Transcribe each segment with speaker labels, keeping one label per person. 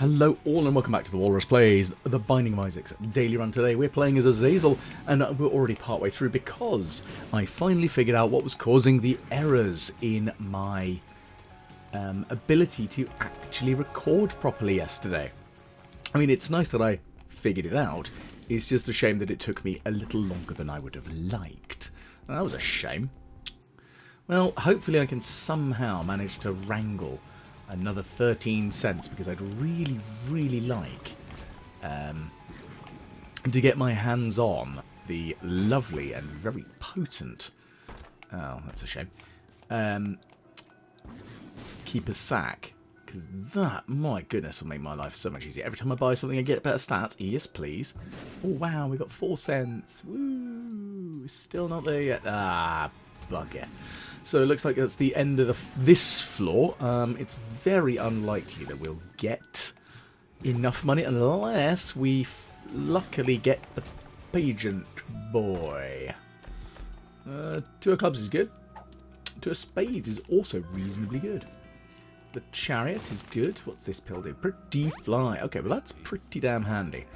Speaker 1: Hello all and welcome back to the Walrus Plays, the Binding of Isaac's daily run. Today we're playing as Azazel and we're already partway through because I finally figured out what was causing the errors in my ability to actually record properly yesterday. I mean, it's nice that I figured it out. It's just a shame that it took me a little longer than I would have liked. That was a shame. Well, hopefully I can somehow manage to wrangle another 13 cents because I'd really like to get my hands on the lovely and very potent, oh, that's a shame, Keeper Sack, because that, my goodness, will make my life so much easier. Every time I buy something I get better stats. Yes, please. Oh, wow, we got 4 cents. Woo! Still not there yet. Ah, bugger. So it looks like that's the end of this floor. It's very unlikely that we'll get enough money unless we luckily get the pageant boy. 2 of clubs is good. 2 of spades is also reasonably good. The chariot is good. What's this pill do? Pretty fly. Okay, well that's pretty damn handy.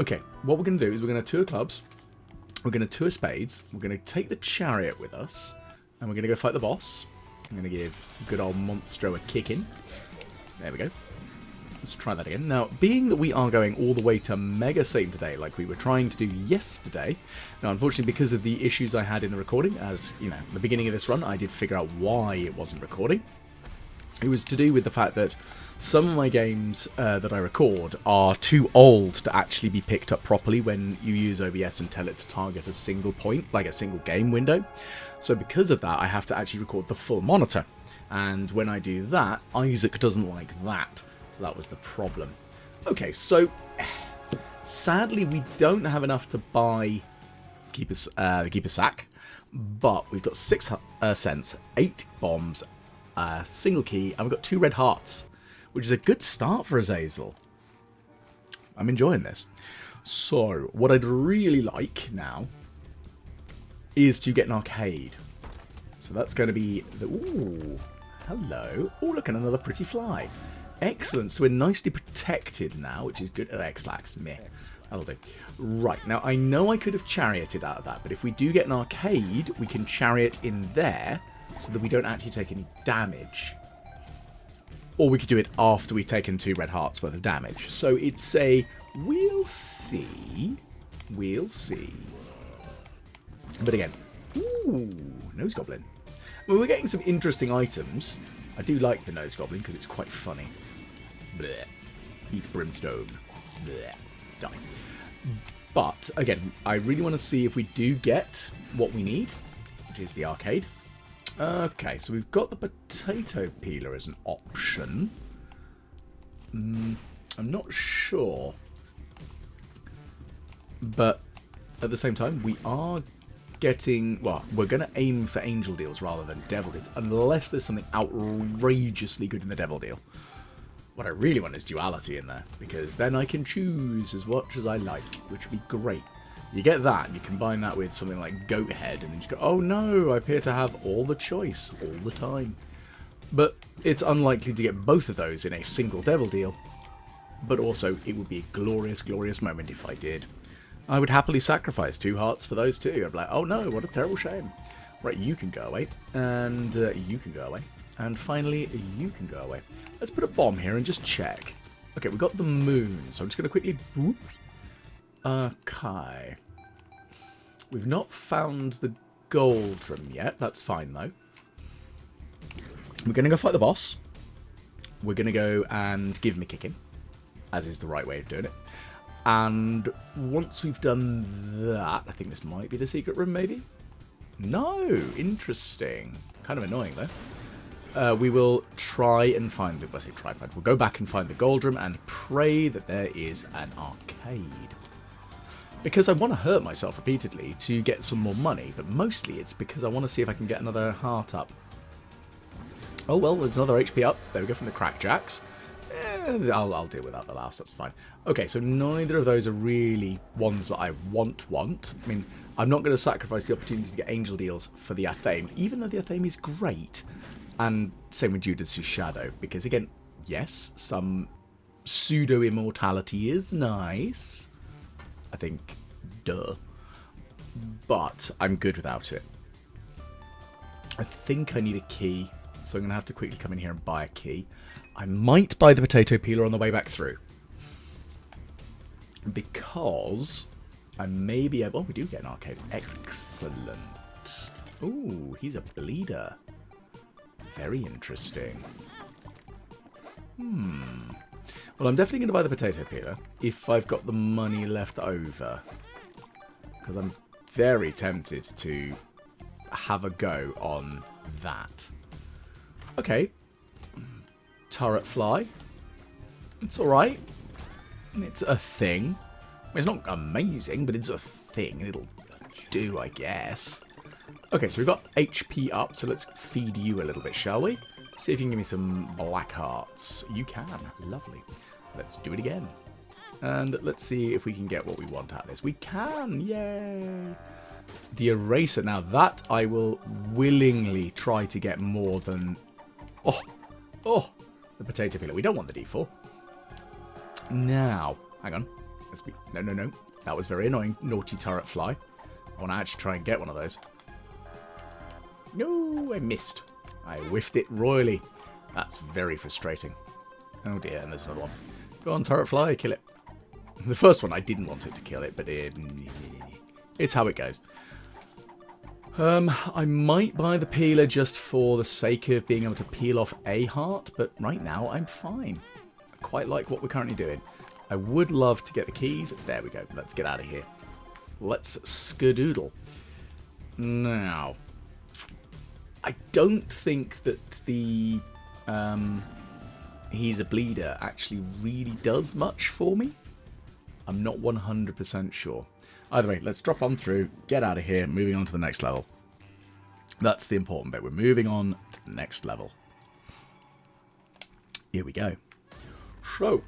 Speaker 1: Okay, what we're going to do is we're going to 2 of clubs. We're going to 2 of spades. We're going to take the chariot with us. And we're going to go fight the boss. I'm going to give good old Monstro a kick in. There we go. Let's try that again. Now, being that we are going all the way to Mega Satan today, like we were trying to do yesterday, now, unfortunately, because of the issues I had in the recording, as, you know, at the beginning of this run, I did figure out why it wasn't recording. It was to do with the fact that some of my games that I record are too old to actually be picked up properly when you use OBS and tell it to target a single point, like a single game window. So because of that, I have to actually record the full monitor. And when I do that, Isaac doesn't like that. So that was the problem. Okay, so sadly we don't have enough to buy the Keeper Sack. But we've got 6 cents, 8 bombs, a single key, and we've got 2 red hearts. Which is a good start for Azazel. I'm enjoying this. So, what I'd really like now is to get an arcade. So that's going to be the... Ooh, hello. Oh, look, and another pretty fly. Excellent. So we're nicely protected now, which is good. Oh, X-Lax. Meh. That'll do. Right. Now, I know I could have charioted out of that, but if we do get an arcade, we can chariot in there so that we don't actually take any damage. Or we could do it after we've taken 2 red hearts worth of damage. So it's a... We'll see. We'll see. But again... Ooh, Nose Goblin. Well, we're getting some interesting items. I do like the Nose Goblin because it's quite funny. Blech. Eat brimstone. Blech. Die. But, again, I really want to see if we do get what we need, which is the arcade. Okay, so we've got the potato peeler as an option. I'm not sure. But at the same time, we are getting... Well, we're going to aim for angel deals rather than devil deals, unless there's something outrageously good in the devil deal. What I really want is duality in there, because then I can choose as much as I like, which would be great. You get that, and you combine that with something like Goat Head, and then you go, oh no, I appear to have all the choice, all the time. But it's unlikely to get both of those in a single devil deal. But also, it would be a glorious, glorious moment if I did. I would happily sacrifice 2 hearts for those 2. I'd be like, oh no, what a terrible shame. Right, you can go away, and you can go away. And finally, you can go away. Let's put a bomb here and just check. Okay, we've got the moon, so I'm just going to quickly... Whoop. Okay. We've not found the Goldrum yet. That's fine, though. We're going to go fight the boss. We're going to go and give him a kick in, as is the right way of doing it. And once we've done that, I think this might be the secret room, maybe? No! Interesting. Kind of annoying, though. We will try and find the... I say try and find. We'll go back and find the Goldrum and pray that there is an arcade. Because I want to hurt myself repeatedly to get some more money, but mostly it's because I want to see if I can get another heart up. Oh well, there's another HP up. There we go from the Crackjacks. I'll deal with that the last, that's fine. Okay, so neither of those are really ones that I want. I mean, I'm not going to sacrifice the opportunity to get angel deals for the Athame, even though the Athame is great. And same with Judas' Shadow, because again, yes, some pseudo-immortality is nice. I think, duh. But I'm good without it. I think I need a key, so I'm going to have to quickly come in here and buy a key. I might buy the potato peeler on the way back through. Because I may be able... Oh, we do get an arcade. Excellent. Ooh, he's a bleeder. Very interesting. Well, I'm definitely going to buy the potato peeler if I've got the money left over. Because I'm very tempted to have a go on that. Okay. Turret fly. It's alright. It's a thing. It's not amazing, but it's a thing. It'll do, I guess. Okay, so we've got HP up, so let's feed you a little bit, shall we? See if you can give me some black hearts. You can. Lovely. Let's do it again. And let's see if we can get what we want out of this. We can! Yay! The eraser. Now that I will willingly try to get more than... Oh! The potato peeler. We don't want the D4. Now, hang on. Let's be... No. That was very annoying. Naughty turret fly. I want to actually try and get one of those. No, I missed. I whiffed it royally. That's very frustrating. Oh dear, and there's another one. Go on, turret fly, kill it. The first one, I didn't want it to kill it, but it's how it goes. I might buy the peeler just for the sake of being able to peel off a heart, but right now I'm fine. I quite like what we're currently doing. I would love to get the keys. There we go. Let's get out of here. Let's skadoodle. Now, I don't think that the he's a bleeder actually really does much for me. I'm not 100% sure. Either way, let's drop on through, get out of here, moving on to the next level. That's the important bit. We're moving on to the next level. Here we go. So,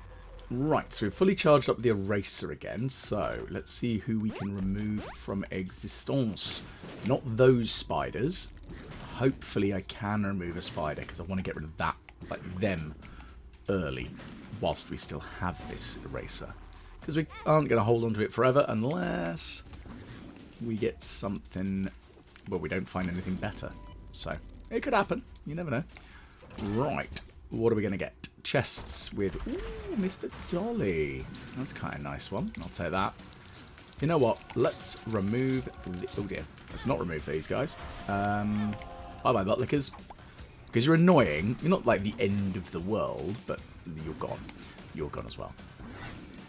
Speaker 1: right, so we've fully charged up the eraser again. So, let's see who we can remove from existence. Not those spiders. Hopefully I can remove a spider, because I want to get rid of that, like them, early, whilst we still have this eraser. Because we aren't going to hold on to it forever unless we get something... Well, we don't find anything better. So, it could happen. You never know. Right. What are we going to get? Chests with... Ooh, Mr. Dolly. That's kind of a nice one. I'll take that. You know what? Let's remove... Oh, dear. Let's not remove these guys. Bye-bye, buttlickers. Because you're annoying. You're not like the end of the world, but you're gone. You're gone as well.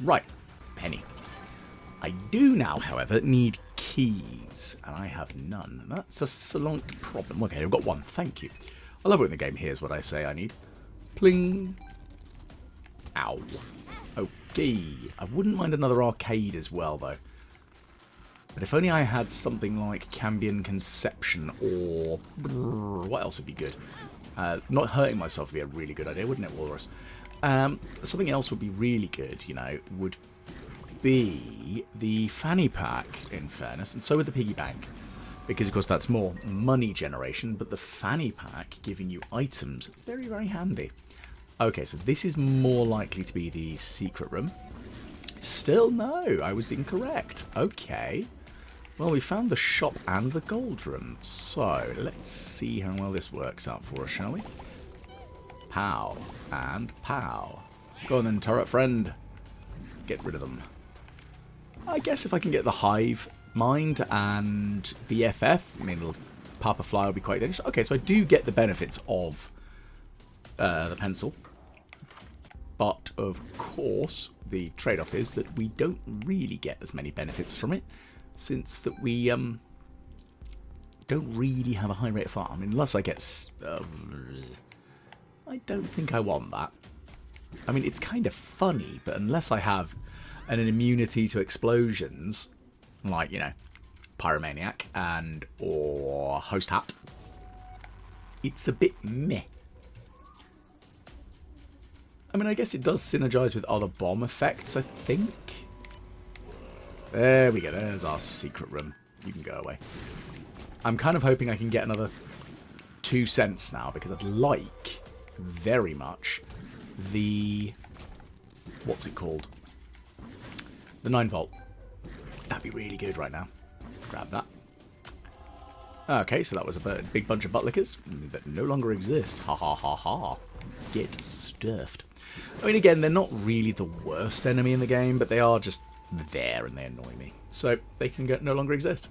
Speaker 1: Right. Penny. I do now, however, need keys, and I have none. That's a slight problem. Okay, I've got one. Thank you. I love it when the game hears what I say I need. Pling. Ow. Okay. I wouldn't mind another arcade as well, though. But if only I had something like Cambion Conception or... What else would be good? Not hurting myself would be a really good idea, wouldn't it, Walrus? Something else would be really good, you know, would be the fanny pack, in fairness, and so would the piggy bank. Because, of course, that's more money generation, but the fanny pack giving you items, very, very handy. Okay, so this is more likely to be the secret room. Still, no, I was incorrect. Okay. Well, we found the shop and the gold room, so let's see how well this works out for us, shall we? Pow and pow. Go on then, turret friend. Get rid of them. I guess if I can get the hive mind and BFF, I mean, little Papa Fly will be quite dangerous. Okay, so I do get the benefits of the pencil. But, of course, the trade-off is that we don't really get as many benefits from it, since that we don't really have a high rate of fire. I mean, unless I get... I don't think I want that. I mean, it's kind of funny, but unless I have an immunity to explosions, like, you know, Pyromaniac and or Host Hat, it's a bit meh. I mean, I guess it does synergize with other bomb effects, I think. There we go. There's our secret room. You can go away. I'm kind of hoping I can get another 2 cents now, because I'd like very much the what's it called? The 9-volt. That'd be really good right now. Grab that. Okay, so that was a big bunch of buttlickers that no longer exist. Ha ha ha ha. Get stuffed. I mean, again, they're not really the worst enemy in the game, but they are just there and they annoy me. So they can no longer exist.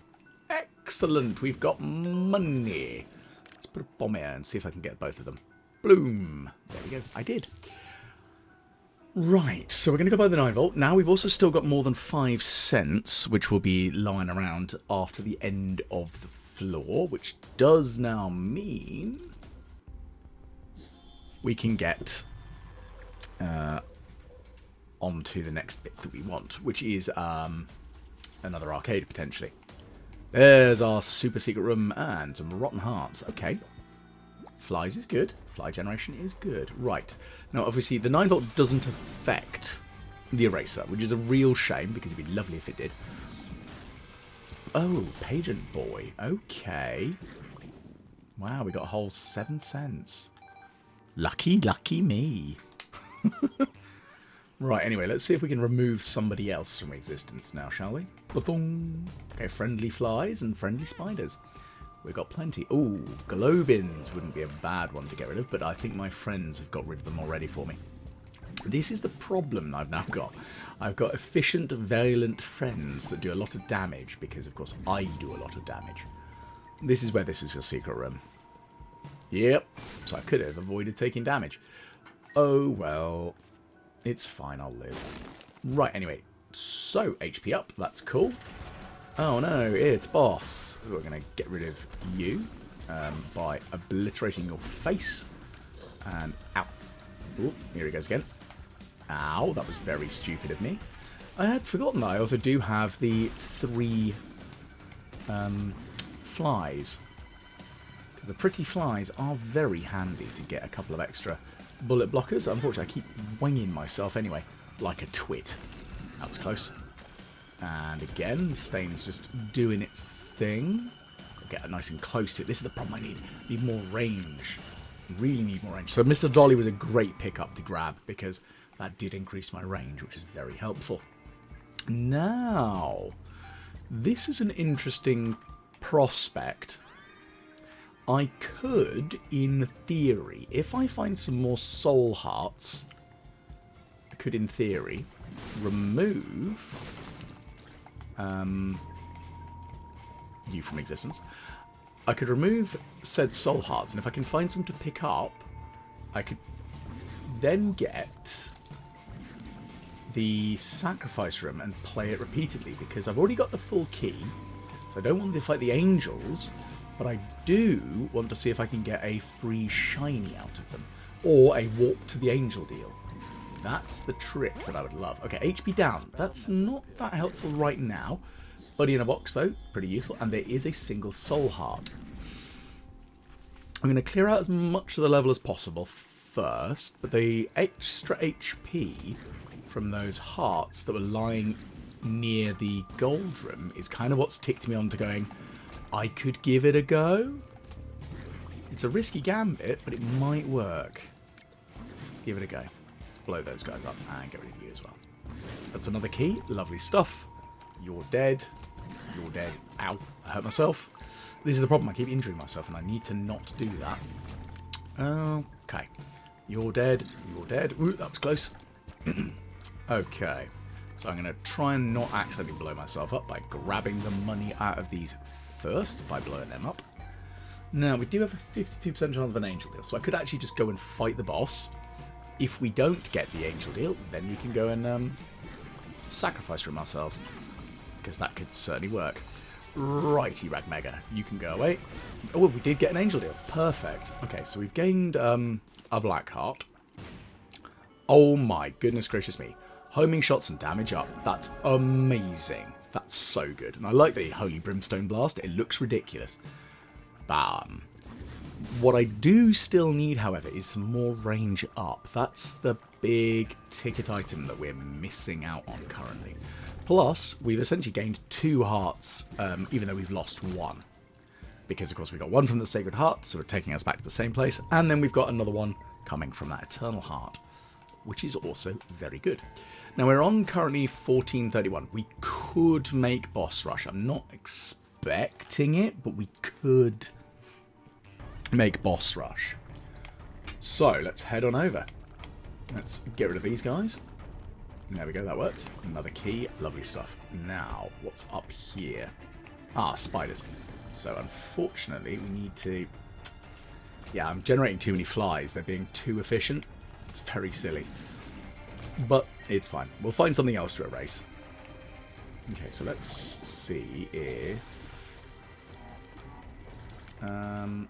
Speaker 1: Excellent, we've got money. Let's put a bomb here and see if I can get both of them. Bloom. There we go. I did. Right, so we're going to go by the 9-volt. Now we've also still got more than 5 cents, which will be lying around after the end of the floor, which does now mean we can get onto the next bit that we want, which is another arcade, potentially. There's our super secret room and some rotten hearts. Okay. Flies is good. Fly generation is good. Right. Now, obviously, the 9-volt doesn't affect the eraser, which is a real shame, because it'd be lovely if it did. Oh, Pageant Boy. Okay. Wow, we got a whole 7 cents. Lucky, lucky me. Right, anyway, let's see if we can remove somebody else from existence now, shall we? Ba-boom. Okay, friendly flies and friendly spiders. We've got plenty. Ooh, globins wouldn't be a bad one to get rid of, but I think my friends have got rid of them already for me. This is the problem I've now got. I've got efficient, virulent friends that do a lot of damage, because, of course, I do a lot of damage. This is where this is a secret room. Yep, so I could have avoided taking damage. Oh, well, it's fine, I'll live. Right, anyway, so HP up, that's cool. Oh no, it's boss. We're going to get rid of you by obliterating your face. And ow. Ooh, here he goes again. Ow, that was very stupid of me. I had forgotten that I also do have the 3 flies. Because the pretty flies are very handy to get a couple of extra bullet blockers. Unfortunately, I keep winging myself anyway, like a twit. That was close. And again, the stain's just doing its thing. Gotta get nice and close to it. This is the problem I need. Need more range. Really need more range. So Mr. Dolly was a great pickup to grab, because that did increase my range, which is very helpful. Now, this is an interesting prospect. I could, in theory, if I find some more soul hearts, I could, in theory, remove you from existence. I could remove said soul hearts, and if I can find some to pick up, I could then get the sacrifice room and play it repeatedly, because I've already got the full key, so I don't want to fight the angels, but I do want to see if I can get a free shiny out of them, or a warp to the angel deal. That's the trick that I would love. Okay, HP down. That's not that helpful right now. Buddy in a box, though. Pretty useful. And there is a single soul heart. I'm going to clear out as much of the level as possible first. But the extra HP from those hearts that were lying near the gold room is kind of what's ticked me on to going, I could give it a go. It's a risky gambit, but it might work. Let's give it a go. Blow those guys up and get rid of you as well. That's another key. Lovely stuff. You're dead. You're dead. Ow. I hurt myself. This is the problem. I keep injuring myself and I need to not do that. Okay. You're dead. You're dead. Ooh, that was close. Okay. So I'm going to try and not accidentally blow myself up by grabbing the money out of these first by blowing them up. Now, we do have a 52% chance of an angel deal, so I could actually just go and fight the boss. If we don't get the angel deal, then we can go and sacrifice from ourselves, because that could certainly work. Righty, Ragmega, you can go away. Oh, we did get an angel deal. Perfect. Okay, so we've gained a black heart. Oh my goodness gracious me. Homing shots and damage up. That's amazing. That's so good. And I like the Holy Brimstone Blast. It looks ridiculous. Bam. What I do still need, however, is some more range up. That's the big ticket item that we're missing out on currently. Plus, we've essentially gained 2 hearts, even though we've lost 1. Because, of course, we got 1 from the Sacred Heart, so we're taking us back to the same place. And then we've got another one coming from that Eternal Heart. which is also very good. Now, we're on currently 1431. We could make boss rush. I'm not expecting it, but we could make boss rush. So, let's head on over. Let's get rid of these guys. There we go, that worked. Another key. Lovely stuff. Now, what's up here? Ah, spiders. So, unfortunately, we need to... Yeah, I'm generating too many flies. They're being too efficient. It's very silly. But it's fine. We'll find something else to erase. Okay, so let's see if... I mean,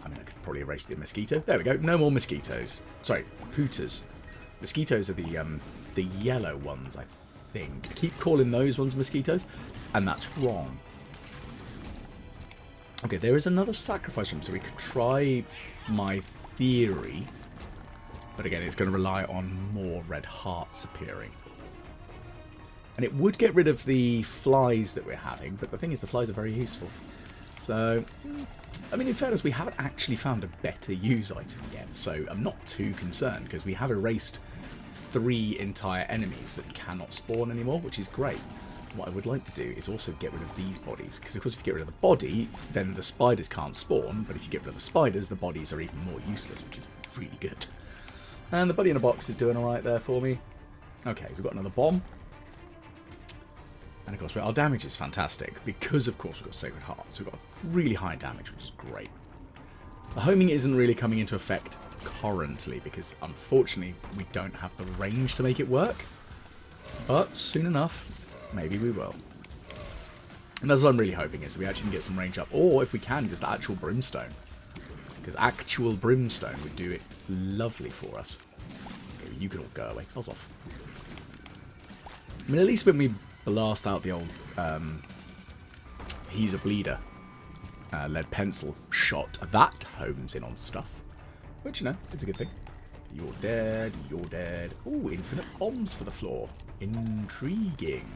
Speaker 1: I could probably erase the mosquito. There we go. No more mosquitoes. Sorry, hooters. Mosquitoes are the yellow ones, I think. I keep calling those ones mosquitoes, and that's wrong. Okay, there is another sacrifice room, so we could try my theory. But again, it's going to rely on more red hearts appearing. And it would get rid of the flies that we're having, but the thing is, the flies are very useful. So, I mean, in fairness, we haven't actually found a better use item yet, so I'm not too concerned, because we have erased 3 entire enemies that cannot spawn anymore, which is great. What I would like to do is also get rid of these bodies, because of course if you get rid of the body, then the spiders can't spawn, but if you get rid of the spiders, the bodies are even more useless, which is really good. And the buddy in a box is doing alright there for me. Okay, we've got another bomb. And of course, our damage is fantastic, because of course we've got Sacred Heart, so we've got really high damage, which is great. The homing isn't really coming into effect currently, because unfortunately we don't have the range to make it work. But soon enough, maybe we will. And that's what I'm really hoping, is that we actually can get some range up. Or if we can, just actual brimstone. Because actual brimstone would do it lovely for us. Okay, you can all go away. Buzz off. I mean, at least when we blast out the old he's a bleeder lead pencil shot, that homes in on stuff. Which, you know, it's a good thing. You're dead, you're dead. Ooh, infinite bombs for the floor. Intriguing.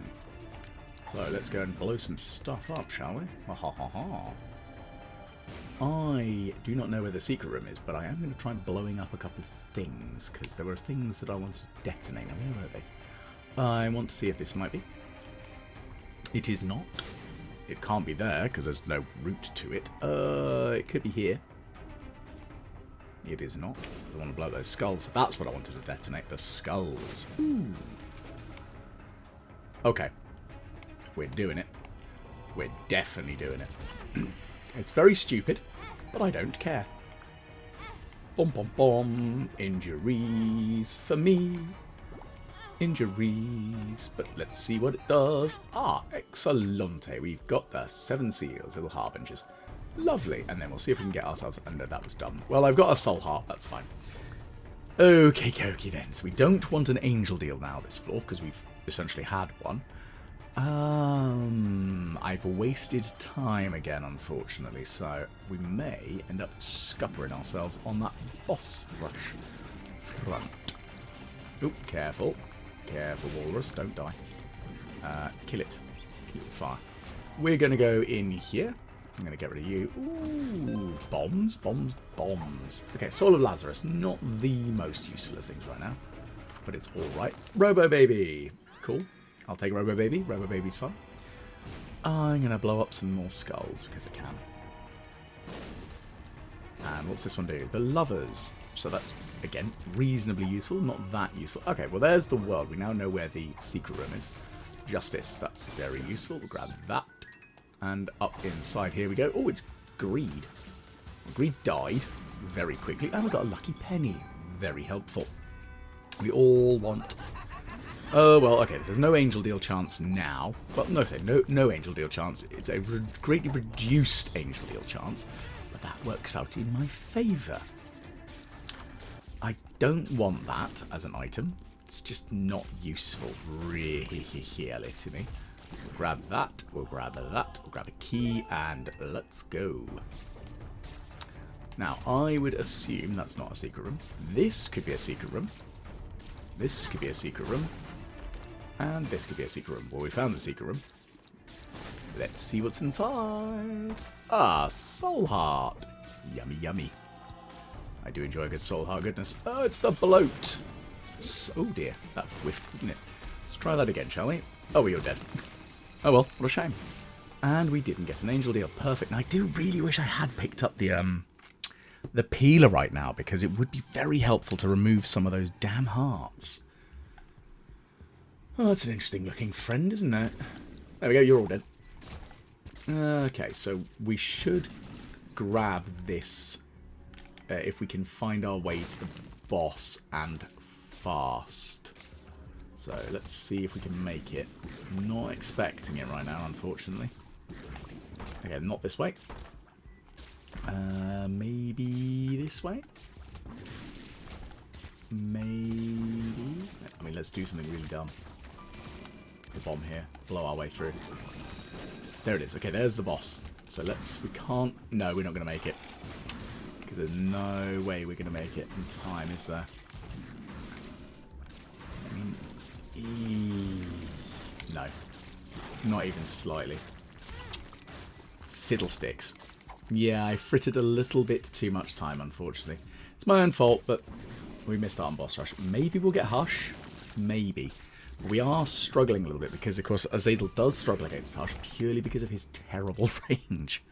Speaker 1: So let's go and blow some stuff up, shall we? Ha ha ha ha. I do not know where the secret room is, but I am going to try blowing up a couple of things, because there were things that I wanted to detonate. Now, where were they? I want to see if this might be. It is not. It can't be there, because there's no route to it. It could be here. It is not. I want to blow those skulls. That's what I wanted to detonate, the skulls. Ooh. Okay. We're doing it. We're definitely doing it. It's very stupid, but I don't care. Bom bom bom. Injuries for me. Injuries. But let's see what it does. Ah, excellente. We've got the 7 seals, little harbingers. Lovely. And then we'll see if we can get ourselves under. That was dumb. Well, I've got a soul heart. That's fine. Okay, dokie then. So we don't want an angel deal now this floor, because we've essentially had one. I've wasted time again, unfortunately, so we may end up scuppering ourselves on that boss rush front. Oop, careful. Careful, Walrus, don't die. Kill it. Kill it with fire. We're going to go in here. I'm going to get rid of you. Ooh, bombs, bombs, bombs. Okay, Soul of Lazarus, not the most useful of things right now, but it's alright. Robo Baby. Cool. I'll take Robo Baby. Robo Baby's fun. I'm going to blow up some more skulls because I can. And what's this one do? The Lovers. So that's, again, reasonably useful. Not that useful. Okay, well, there's the world. We now know where the secret room is. Justice. That's very useful. We'll grab that. And up inside here we go. Oh, it's Greed. Greed died very quickly. And we got a lucky penny. Very helpful. We all want... Oh, well, okay, there's no angel deal chance now. Well, no angel deal chance. It's a greatly reduced angel deal chance. But that works out in my favour. I don't want that as an item. It's just not useful, really, to me. We'll grab that, we'll grab that, we'll grab a key, and let's go. Now, I would assume that's not a secret room. This could be a secret room. This could be a secret room. And this could be a secret room. Well, we found the secret room. Let's see what's inside. Ah, soul heart. Yummy, yummy. I do enjoy a good soul heart goodness. Oh, it's the bloat. Oh dear, that whiffed, didn't it? Let's try that again, shall we? Oh, you're dead. Oh well, what a shame. And we didn't get an angel deal. Perfect. And I do really wish I had picked up the peeler right now, because it would be very helpful to remove some of those damn hearts. Oh, that's an interesting looking friend, isn't it? There we go, you're all dead. Okay, so we should grab this if we can find our way to the boss and fast. So let's see if we can make it. Not expecting it right now, unfortunately. Okay, not this way. Maybe this way? Maybe? I mean, let's do something really dumb. The bomb here. Blow our way through. There it is. Okay, there's the boss. So we can't... No, we're not going to make it. Because there's no way we're going to make it in time, is there? I mean... No. Not even slightly. Fiddlesticks. Yeah, I frittered a little bit too much time, unfortunately. It's my own fault, but we missed out on boss rush. Maybe we'll get Hush. Maybe. We are struggling a little bit because, of course, Azazel does struggle against Hush purely because of his terrible range.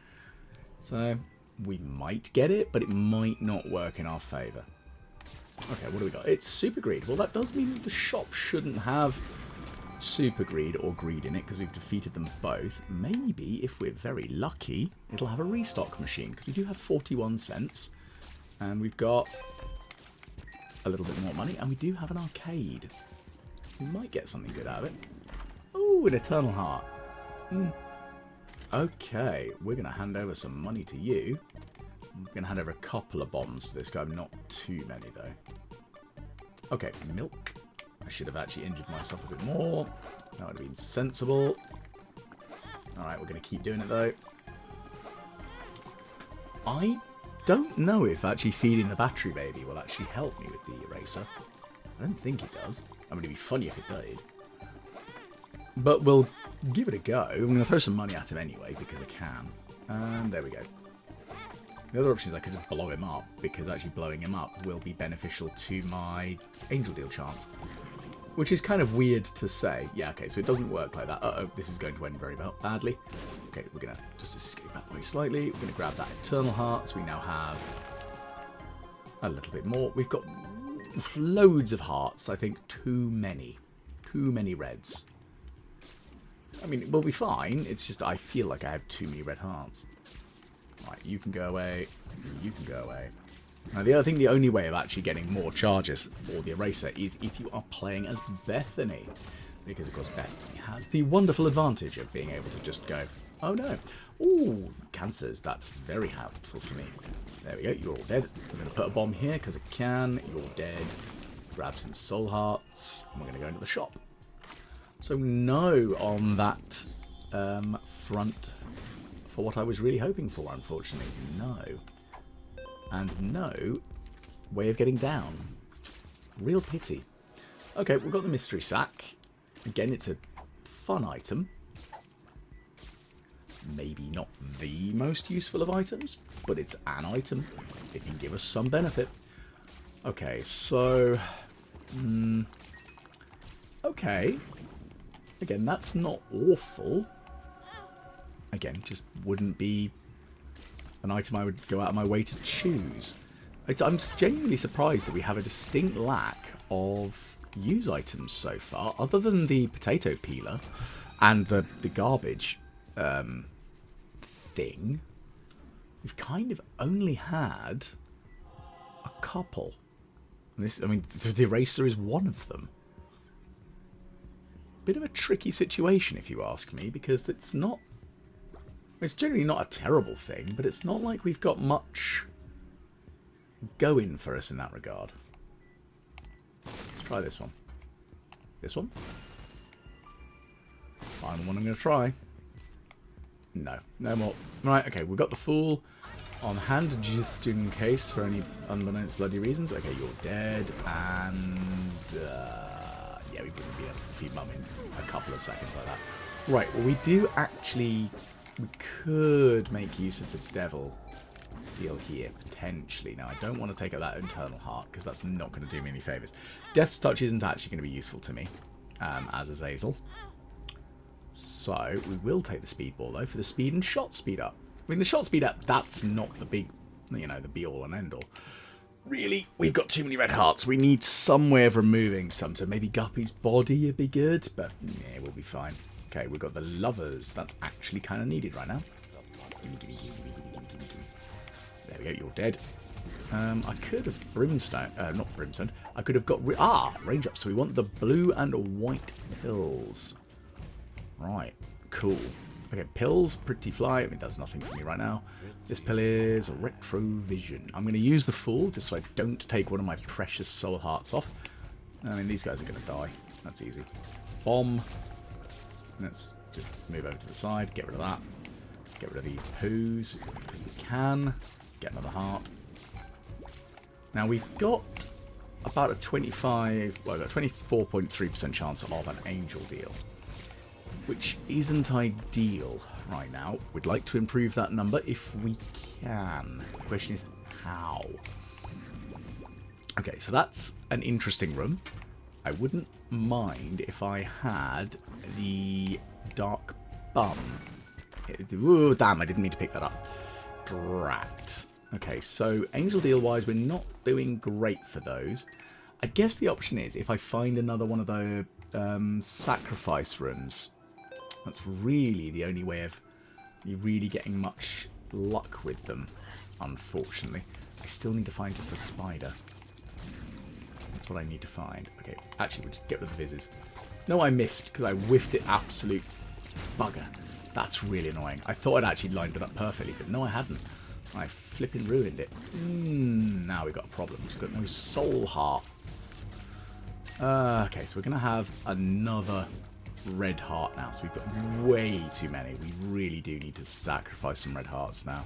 Speaker 1: So, we might get it, but it might not work in our favour. Okay, what do we got? It's Super Greed. Well, that does mean the shop shouldn't have Super Greed or Greed in it because we've defeated them both. Maybe, if we're very lucky, it'll have a restock machine because we do have 41 cents. And we've got a little bit more money. And we do have an arcade. We might get something good out of it. Oh, an Eternal Heart. Okay, we're going to hand over some money to you. I'm going to hand over a couple of bombs to this guy. Not too many, though. Okay, milk. I should have actually injured myself a bit more. That would have been sensible. Alright, we're going to keep doing it, though. I don't know if actually feeding the battery baby will actually help me with the eraser. I don't think it does. I mean, it'd be funny if it did. But we'll give it a go. I'm going to throw some money at him anyway, because I can. And there we go. The other option is I could just blow him up, because actually blowing him up will be beneficial to my angel deal chance. Which is kind of weird to say. Yeah, okay, so it doesn't work like that. Uh-oh, this is going to end very badly. Okay, we're going to just escape that way slightly. We're going to grab that Eternal Heart, so we now have a little bit more. We've got loads of hearts. I think too many. Too many reds. I mean, we'll be fine. It's just I feel like I have too many red hearts. Right, you can go away. You can go away. Now, the other thing, the only way of actually getting more charges for the eraser is if you are playing as Bethany. Because, of course, Bethany has the wonderful advantage of being able to just go, oh no. Ooh, cancers. That's very helpful for me. There we go. You're all dead. I'm going to put a bomb here because I can. You're dead. Grab some soul hearts. And we're going to go into the shop. So no on that front for what I was really hoping for, unfortunately. No. And no way of getting down. Real pity. Okay, we've got the mystery sack. Again, it's a fun item. Maybe not the most useful of items, but it's an item. It can give us some benefit. Okay, so... okay. Again, that's not awful. Again, just wouldn't be an item I would go out of my way to choose. I'm genuinely surprised that we have a distinct lack of use items so far, other than the potato peeler and the garbage thing. We've kind of only had a couple. I mean, the eraser is one of them. Bit of a tricky situation, if you ask me, because it's not... It's generally not a terrible thing, but it's not like we've got much going for us in that regard. Let's try this one. This one? Final one I'm going to try. No, no more. Right, okay, we've got the Fool on hand, just in case, for any unbeknownst bloody reasons. Okay, you're dead, and... yeah, we wouldn't be able to feed Mum in a couple of seconds like that. Right, well, we do actually... We could make use of the devil deal here, potentially. Now, I don't want to take out that internal heart, because that's not going to do me any favours. Death's Touch isn't actually going to be useful to me as Azazel. So, we will take the speed ball, though, for the speed and shot speed up. I mean, the shot speed up, that's not the big, you know, the be-all and end-all. Really, we've got too many red hearts. We need some way of removing some. So maybe Guppy's body would be good, but yeah, we'll be fine. Okay, we've got the lovers. That's actually kind of needed right now. There we go, you're dead. I could have brimstone, not brimstone. I could have got, range up. So we want the blue and white pills. Right, cool. Okay, pills, pretty fly. I mean, it does nothing for me right now. This pill is retrovision. I'm going to use the fool just so I don't take one of my precious soul hearts off. I mean, these guys are going to die. That's easy. Bomb. Let's just move over to the side. Get rid of that. Get rid of these poos because we can. Get another heart. Now we've got about a 24.3% chance of an angel deal, which isn't ideal right now. We'd like to improve that number if we can. The question is how. Okay, so that's an interesting room. I wouldn't mind if I had the dark bum. Ooh, damn, I didn't mean to pick that up. Drat. Okay, so angel deal wise, we're not doing great for those. I guess the option is if I find another one of the sacrifice rooms. That's really the only way of you really getting much luck with them, unfortunately. I still need to find just a spider. That's what I need to find. Okay, actually, we'll just get rid of the vizzes. No, I missed because I whiffed it, absolute bugger. That's really annoying. I thought I'd actually lined it up perfectly, but no, I hadn't. I flipping ruined it. Now we've got a problem. We've got no soul hearts. Okay, so we're going to have another red heart now. So we've got way too many. We really do need to sacrifice some red hearts now.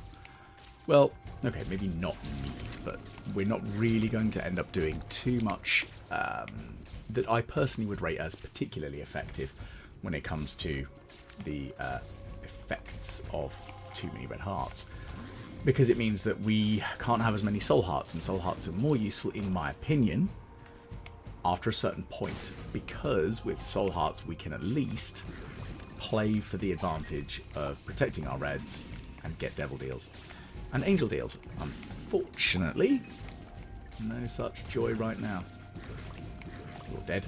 Speaker 1: Well, okay, maybe not need, but we're not really going to end up doing too much that I personally would rate as particularly effective when it comes to the effects of too many red hearts. Because it means that we can't have as many soul hearts, and soul hearts are more useful, in my opinion, after a certain point. Because with soul hearts, we can at least play for the advantage of protecting our reds and get devil deals. And angel deals. Unfortunately, no such joy right now. You're dead.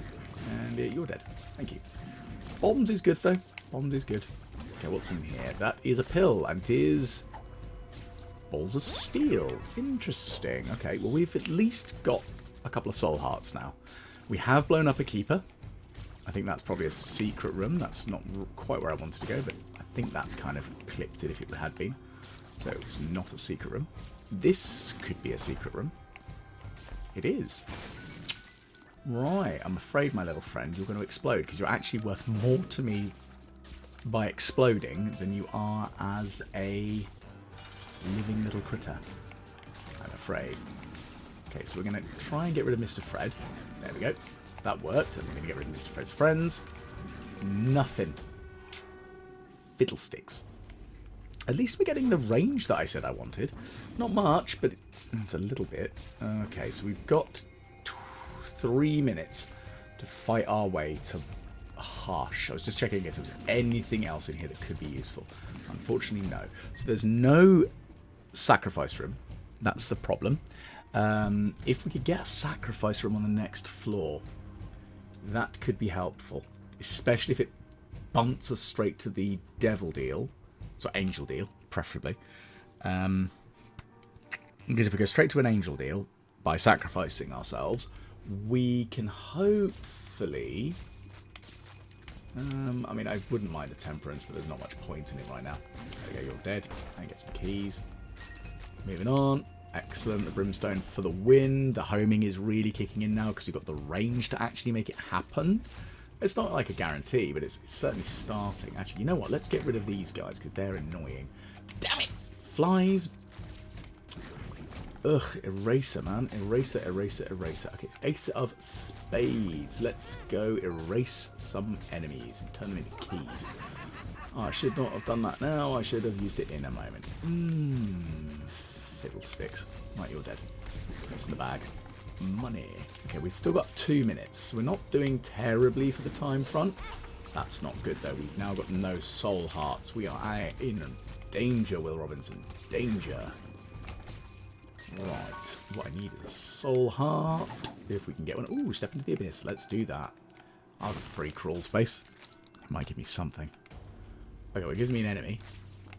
Speaker 1: And you're dead. Thank you. Bombs is good, though. Bombs is good. Okay, what's in here? That is a pill, and it is balls of steel. Interesting. Okay, well, we've at least got a couple of soul hearts now. We have blown up a keeper. I think that's probably a secret room. That's not quite where I wanted to go, but I think that's kind of clipped it if it had been. So it's not a secret room. This could be a secret room. It is. Right, I'm afraid, my little friend, you're going to explode, because you're actually worth more to me by exploding than you are as a living little critter, I'm afraid. Okay, so we're going to try and get rid of Mr. Fred. There we go. That worked. And we're going to get rid of Mr. Fred's friends. Nothing. Fiddlesticks. At least we're getting the range that I said I wanted. Not much, but it's a little bit. Okay, so we've got 3 minutes to fight our way to Hush. I was just checking if there was anything else in here that could be useful. Unfortunately, no. So there's no sacrifice room. That's the problem. If we could get a sacrifice room on the next floor, that could be helpful. Especially if it bumps us straight to the devil deal. So angel deal, preferably. Because if we go straight to an angel deal by sacrificing ourselves, we can hopefully... I mean, I wouldn't mind a temperance, but there's not much point in it right now. There you go, you're dead. And get some keys. Moving on. Excellent. The brimstone for the win. The homing is really kicking in now because you've got the range to actually make it happen. It's not like a guarantee, but it's certainly starting. Actually, you know what? Let's get rid of these guys because they're annoying. Damn it! Flies. Ugh, eraser, man. Eraser, eraser, eraser. Okay, ace of spades. Let's go erase some enemies and turn them into keys. Oh, I should not have done that now. I should have used it in a moment. Fiddlesticks. Right, you're dead. What's in the bag? Money. Okay, we've still got 2 minutes. We're not doing terribly for the time front. That's not good, though. We've now got no soul hearts. We are in danger, Will Robinson. Danger. Right. What I need is a soul heart. If we can get one. Ooh, step into the abyss. Let's do that. I'll have a free crawl space. It might give me something. Okay, well, it gives me an enemy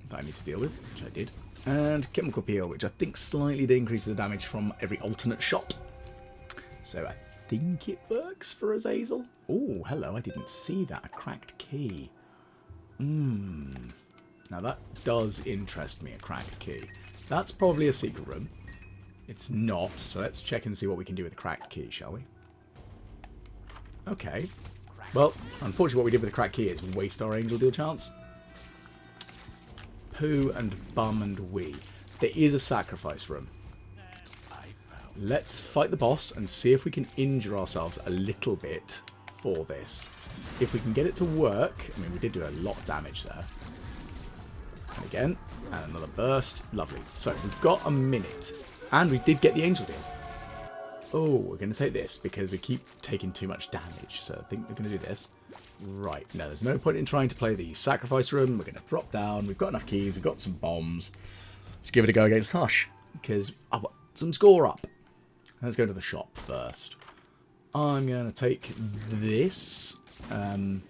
Speaker 1: that I need to deal with, which I did. And chemical peel, which I think slightly increases the damage from every alternate shot. So I think it works for Azazel. Oh, hello, I didn't see that. A cracked key. Now that does interest me, a cracked key. That's probably a secret room. It's not, so let's check and see what we can do with the cracked key, shall we? Okay. Well, unfortunately what we did with the cracked key is waste our angel deal chance. Pooh and bum and wee. There is a sacrifice room. Let's fight the boss and see if we can injure ourselves a little bit for this. If we can get it to work, I mean, we did do a lot of damage there. And again, and another burst. Lovely. So we've got a minute. And we did get the angel deal. Oh, we're going to take this because we keep taking too much damage. So I think we're going to do this. Right. No, there's no point in trying to play the sacrifice room. We're going to drop down. We've got enough keys. We've got some bombs. Let's give it a go against Hush. Because I want some score up. Let's go to the shop first. I'm going to take this. There,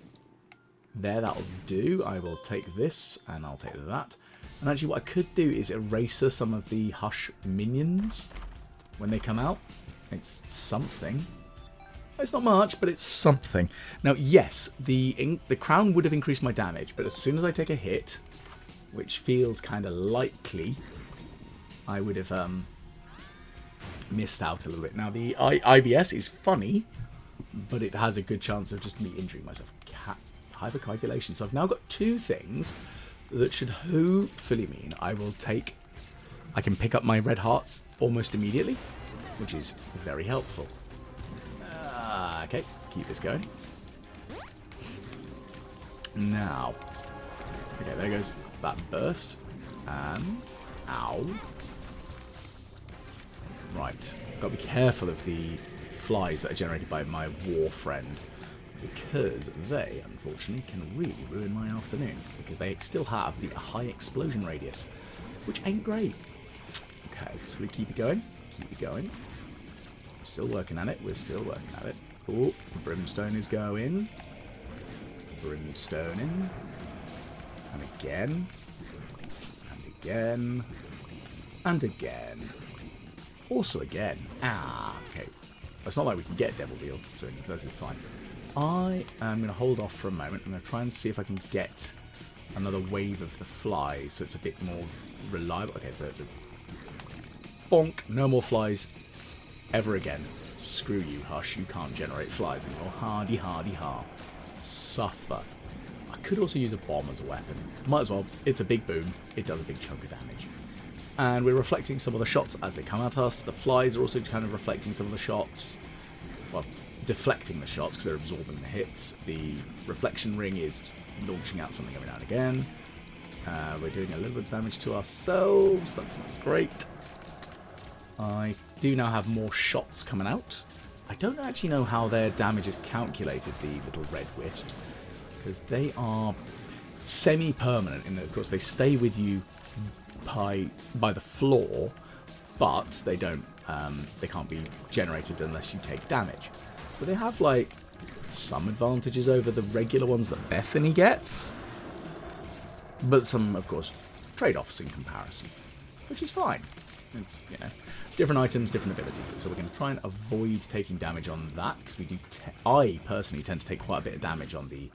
Speaker 1: that'll do. I will take this and I'll take that. And actually what I could do is eraser some of the Hush minions when they come out. It's something. It's not much, but it's something. Now, yes, the crown would have increased my damage, but as soon as I take a hit, which feels kind of likely, I would have missed out a little bit. Now, the IBS is funny, but it has a good chance of just me injuring myself. Hypercoagulation. So I've now got 2 things that should hopefully mean I can pick up my red hearts almost immediately, which is very helpful. Okay, keep this going. Now, okay, there goes that burst, and ow. Right, got to be careful of the flies that are generated by my war friend, because they, unfortunately, can really ruin my afternoon, because they still have the high explosion radius, which ain't great. Okay, so we keep it going, keep it going. Still working at it, we're still working at it. Oh, brimstone is going. Brimstone in. And again. And again. And again. Also again. Ah, okay. It's not like we can get Devil Deal, so this is fine. I am going to hold off for a moment. I'm going to try and see if I can get another wave of the flies, so it's a bit more reliable. Okay, so bonk. No more flies ever again. Screw you, Hush. You can't generate flies anymore. Hardy, hardy, har. Suffer. I could also use a bomb as a weapon. Might as well. It's a big boom. It does a big chunk of damage. And we're reflecting some of the shots as they come at us. The flies are also kind of reflecting some of the shots. Well, deflecting the shots because they're absorbing the hits. The reflection ring is launching out something every now and again. We're doing a little bit of damage to ourselves. That's not great. I do now have more shots coming out. I don't actually know how their damage is calculated, the little red wisps, because they are semi-permanent in that, of course, they stay with you by the floor, but they don't. They can't be generated unless you take damage. So they have like some advantages over the regular ones that Bethany gets, but some, of course, trade-offs in comparison, which is fine. It's, you know, different items, different abilities. So we're going to try and avoid taking damage on that, because we do. I personally tend to take quite a bit of damage on the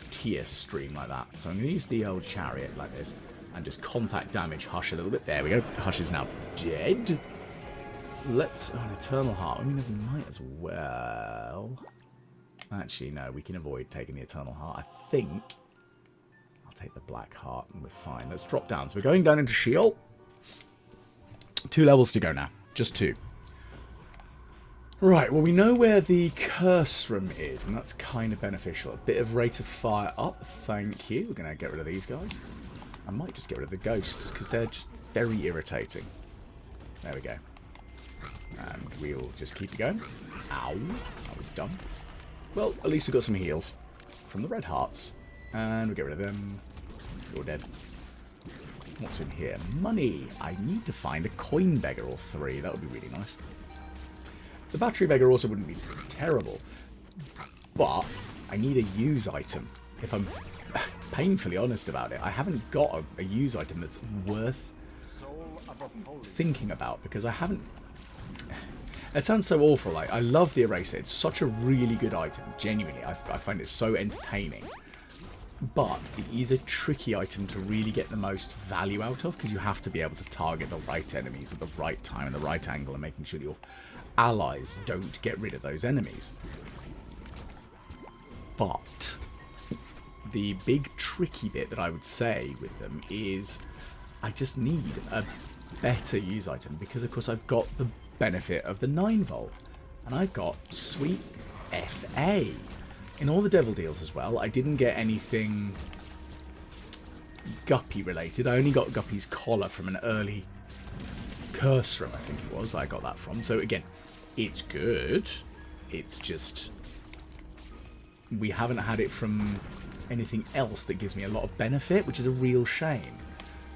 Speaker 1: tier stream like that. So I'm going to use the old chariot like this and just contact damage Hush a little bit. There we go. Hush is now dead. Let's... Oh, an Eternal Heart. I mean, we might as well... Actually, no. We can avoid taking the Eternal Heart. I think I'll take the Black Heart and we're fine. Let's drop down. So we're going down into Sheol. 2 levels to go now. Just 2. Right, well, we know where the curse room is, and that's kind of beneficial. A bit of rate of fire up, thank you. We're going to get rid of these guys. I might just get rid of the ghosts, because they're just very irritating. There we go. And we'll just keep it going. Ow. That was dumb. Well, at least we got some heals from the red hearts. And we'll get rid of them. You're dead. What's in here? Money. I need to find a coin beggar or 3. That would be really nice. The battery beggar also wouldn't be terrible. But I need a use item. If I'm painfully honest about it, I haven't got a use item that's worth thinking about, because I haven't... It sounds so awful. Like, I love the eraser. It's such a really good item. Genuinely, I find it so entertaining. But it is a tricky item to really get the most value out of, because you have to be able to target the right enemies at the right time and the right angle, and making sure that your allies don't get rid of those enemies. But the big tricky bit that I would say with them is I just need a better use item, because of course I've got the benefit of the 9 volt, and I've got sweet FA. In all the devil deals as well, I didn't get anything Guppy related. I only got Guppy's collar from an early curse room, I think it was. I got that from. So again, it's good. It's just we haven't had it from anything else that gives me a lot of benefit, which is a real shame.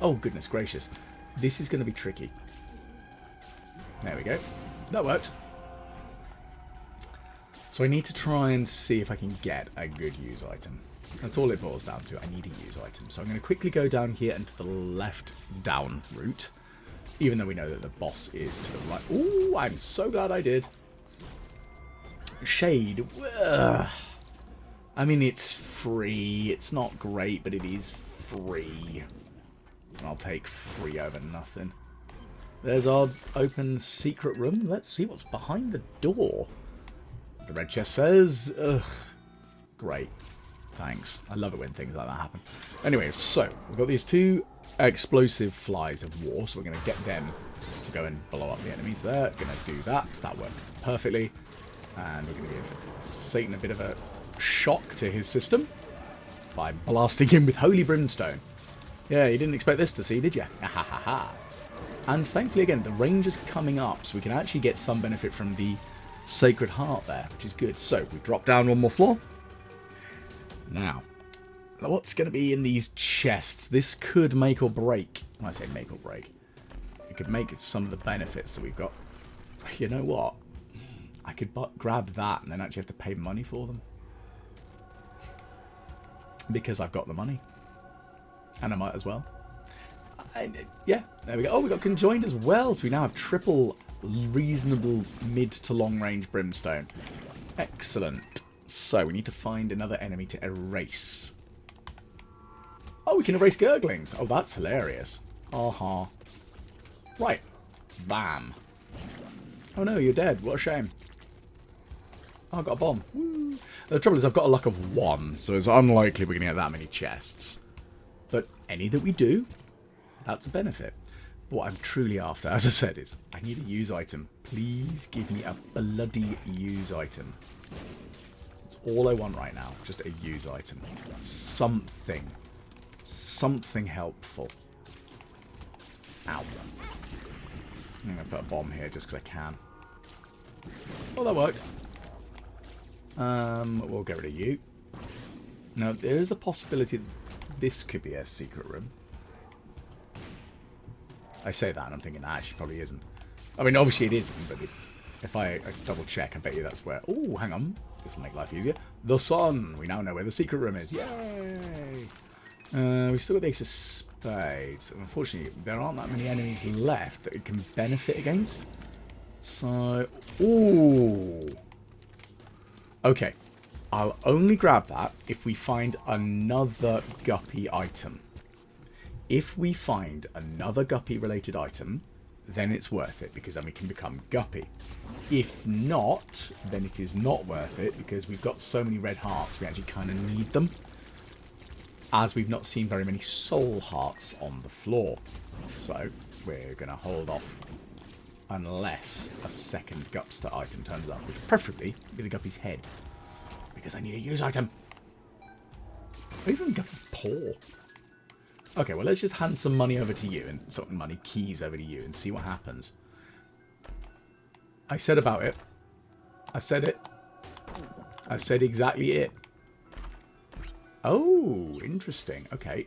Speaker 1: Oh, goodness gracious. This is going to be tricky. There we go. That worked. So I need to try and see if I can get a good use item. That's all it boils down to. I need a use item. So I'm going to quickly go down here and to the left down route. Even though we know that the boss is to the right. Ooh, I'm so glad I did. Shade. Ugh. I mean, it's free. It's not great, but it is free. And I'll take free over nothing. There's our open secret room. Let's see what's behind the door. The red chest says, ugh, great, thanks. I love it when things like that happen. Anyway, so we've got these 2 explosive flies of war, so we're going to get them to go and blow up the enemies there. Going to do that, so that worked perfectly. And we're going to give Satan a bit of a shock to his system by blasting him with holy brimstone. Yeah, you didn't expect this to see, did you? Ha ha ha. And thankfully, again, the range is coming up, so we can actually get some benefit from the Sacred Heart there, which is good. So we drop down 1 more floor. Now, what's going to be in these chests? This could make or break. When I say make or break, it could make some of the benefits that we've got. You know what? I could grab that and then actually have to pay money for them, because I've got the money, and I might as well. Yeah, there we go. Oh, we got conjoined as well, so we now have triple reasonable mid to long range brimstone. Excellent. So we need to find another enemy to erase. Oh, we can erase gurglings. Oh, that's hilarious. Aha. Right. Bam. Oh no, you're dead. What a shame. Oh, I got a bomb. Woo. The trouble is I've got a luck of 1, so it's unlikely we're going to get that many chests. But any that we do, that's a benefit. What I'm truly after, as I've said, is I need a use item. Please give me a bloody use item. That's all I want right now. Just a use item. Something. Something helpful. Ow. I'm going to put a bomb here just because I can. Oh, that worked. We'll get rid of you. Now, there is a possibility that this could be a secret room. I say that and I'm thinking that actually probably isn't. I mean, obviously it isn't, but if I double check, I bet you that's where... Oh, hang on. This will make life easier. The sun. We now know where the secret room is. Yay! We've still got the Ace of Spades. Unfortunately, there aren't that many enemies left that it can benefit against. So... Ooh! Okay. I'll only grab that if we find another Guppy item. If we find another Guppy-related item, then it's worth it, because then we can become Guppy. If not, then it is not worth it, because we've got so many red hearts, we actually kind of need them, as we've not seen very many soul hearts on the floor. So, we're going to hold off unless a second Gupster item turns up, which preferably be the Guppy's head, because I need a use item. Or even Guppy's paw. Okay, well, let's just hand some money over to you, and sort of money keys over to you, and see what happens. I said about it. I said it. I said exactly it. Oh, interesting. Okay,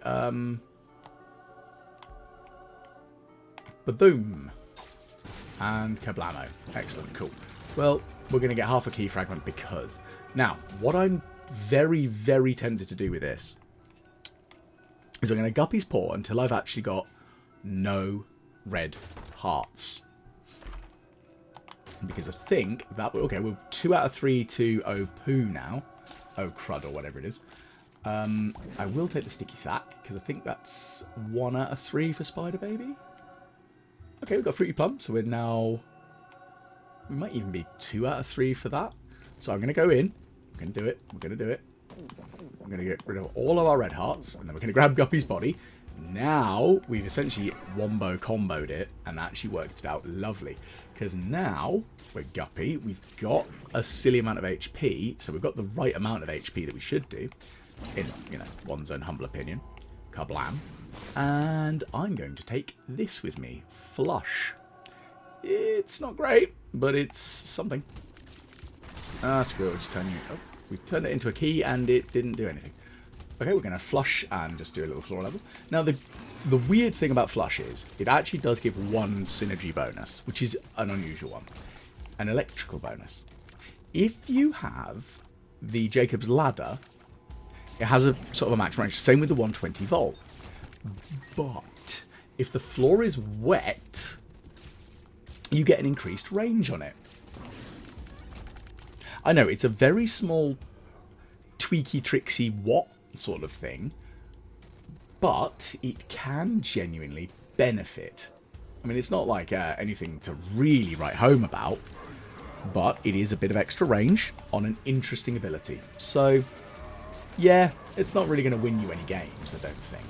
Speaker 1: Ba-boom. And kablamo. Excellent, cool. Well, we're going to get half a key fragment because... Now, what I'm very, very tempted to do with this is I'm going to Guppy's Paw until I've actually got no red hearts. Because I think that... Okay, we're 2 out of 3 to Opoo now. Oh, crud, or whatever it is. I will take the sticky sack, because I think that's 1 out of 3 for Spider Baby. Okay, we've got Fruity Plum, so we're now... We might even be 2 out of 3 for that. So I'm going to go in. We're going to do it. We're going to do it. We're going to get rid of all of our red hearts, and then we're going to grab Guppy's body. Now, we've essentially wombo-comboed it, and actually worked it out lovely. Because now, we're Guppy, we've got a silly amount of HP, so we've got the right amount of HP that we should do, in, you know, one's own humble opinion. Kablam. And I'm going to take this with me. Flush. It's not great, but it's something. Ah, screw it, we'll just turn you... Oh, we turned it into a key, and it didn't do anything. Okay, we're going to flush and just do a little floor level. Now, the weird thing about flush is it actually does give 1 synergy bonus, which is an unusual one. An electrical bonus. If you have the Jacob's Ladder, it has a sort of a max range. Same with the 120 volt. But if the floor is wet, you get an increased range on it. I know, it's a very small tweaky tricksy what sort of thing, but it can genuinely benefit. I mean, it's not like anything to really write home about, but it is a bit of extra range on an interesting ability. So, yeah, it's not really going to win you any games, I don't think.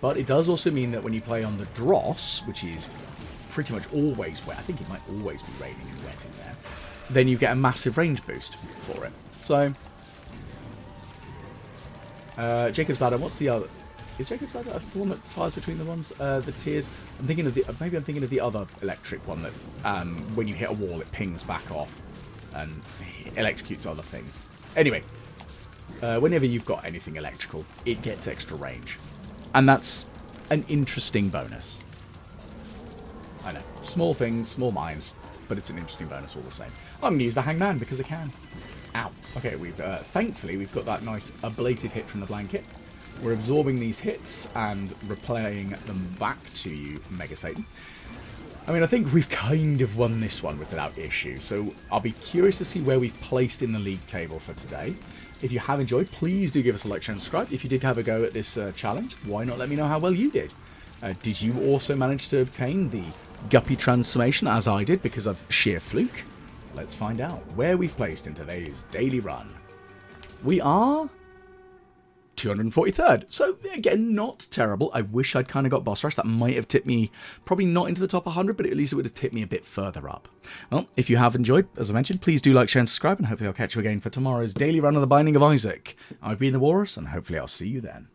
Speaker 1: But it does also mean that when you play on the Dross, which is pretty much always wet, I think it might always be raining and wet in there, then you get a massive range boost for it. So, Jacob's Ladder, what's the other? Is Jacob's Ladder the one that fires between the ones? The tiers? I'm thinking of the, maybe I'm thinking of the other electric one that when you hit a wall it pings back off and electrocutes other things. Anyway, whenever you've got anything electrical, it gets extra range. And that's an interesting bonus. I know, small things, small minds, but it's an interesting bonus all the same. I'm going to use the Hangman because I can. Ow. Okay, we've thankfully we've got that nice ablative hit from the blanket. We're absorbing these hits and replaying them back to you, Mega Satan. I mean, I think we've kind of won this one without issue, so I'll be curious to see where we've placed in the league table for today. If you have enjoyed, please do give us a like, share, and subscribe. If you did have a go at this challenge, why not let me know how well you did? Did you also manage to obtain the Guppy transformation as I did because of sheer fluke? Let's find out where we've placed in today's daily run. We are 243rd. So, again, not terrible. I wish I'd kind of got boss rush. That might have tipped me, probably not into the top 100, but at least it would have tipped me a bit further up. Well, if you have enjoyed, as I mentioned, please do like, share, and subscribe, and hopefully I'll catch you again for tomorrow's daily run of the Binding of Isaac. I've been the Walrus, and hopefully I'll see you then.